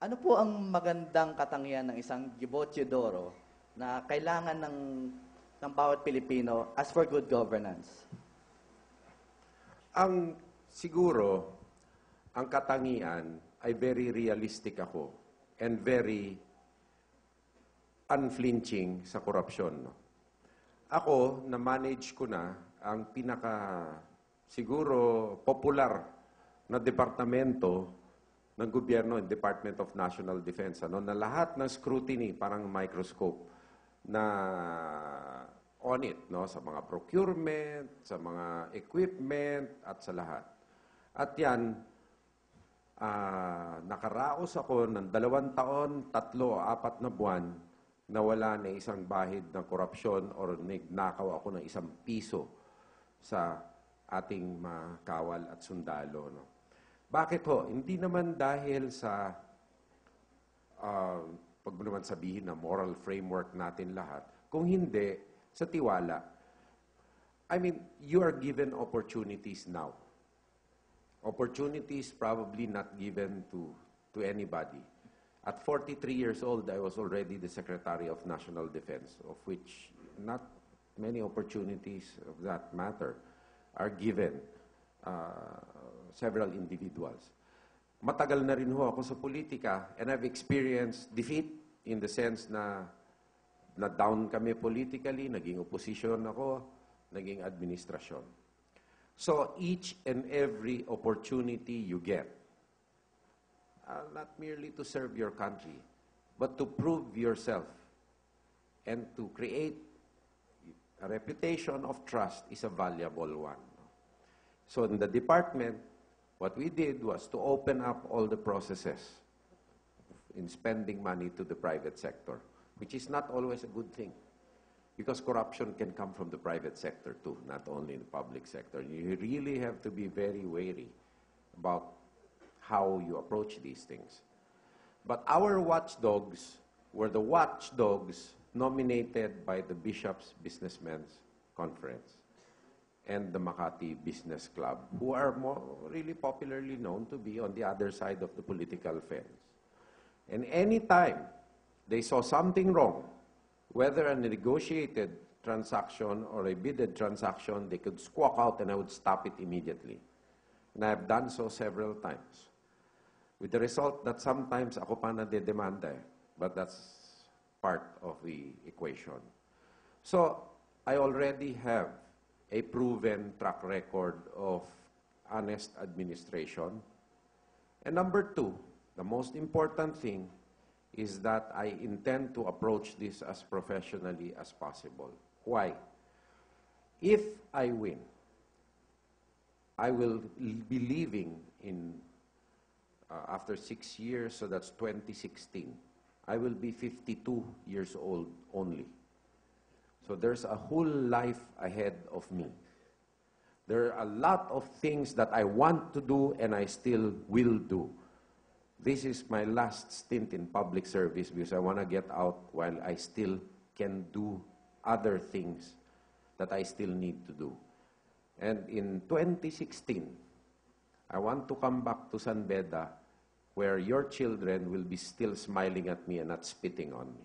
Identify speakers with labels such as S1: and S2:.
S1: Ano po ang magandang katangian ng isang Giboche d'Oro na kailangan ng bawat Pilipino as for good governance?
S2: Siguro, ang katangian ay very realistic ako and very unflinching sa korupsyon. No? Ako, na-manage ko na ang siguro popular na departamento ng gobyerno, Department of National Defense, na lahat ng scrutiny, parang microscope, na on it, sa mga procurement, sa mga equipment, at sa lahat. At yan, nakaraos ako ng 2 taon, 3 o 4 na buwan na wala na isang bahid ng korupsyon or nagnakaw ako ng 1 piso sa ating mga kawal at sundalo. No? Bakit ho? Hindi naman dahil sa, pag mo naman sabihin na moral framework natin lahat, kung hindi, sa tiwala. I mean, you are given opportunities now. Opportunities probably not given to anybody. At 43 years old, I was already the Secretary of National Defense, of which not many opportunities of that matter are given several individuals. Matagal na rin ho ako sa politika, and I've experienced defeat in the sense na down kami politically, naging opposition ako, naging administrasyon. So each and every opportunity you get, not merely to serve your country, but to prove yourself and to create a reputation of trust is a valuable one. So in the department, what we did was to open up all the processes in spending money to the private sector, which is not always a good thing. Because corruption can come from the private sector too, not only in the public sector. You really have to be very wary about how you approach these things. But our watchdogs were the watchdogs nominated by the Bishops' Businessmen's Conference and the Makati Business Club, who are really popularly known to be on the other side of the political fence. And any time they saw something wrong, whether a negotiated transaction or a bidded transaction, they could squawk out and I would stop it immediately. And I have done so several times. With the result that sometimes ako pa nadedemanda, but that's part of the equation. So, I already have a proven track record of honest administration. And number 2, the most important thing is that I intend to approach this as professionally as possible. Why? If I win, I will be leaving in, after 6 years, so that's 2016. I will be 52 years old only. So there's a whole life ahead of me. There are a lot of things that I want to do and I still will do. This is my last stint in public service because I want to get out while I still can do other things that I still need to do. And in 2016, I want to come back to San Beda where your children will be still smiling at me and not spitting on me.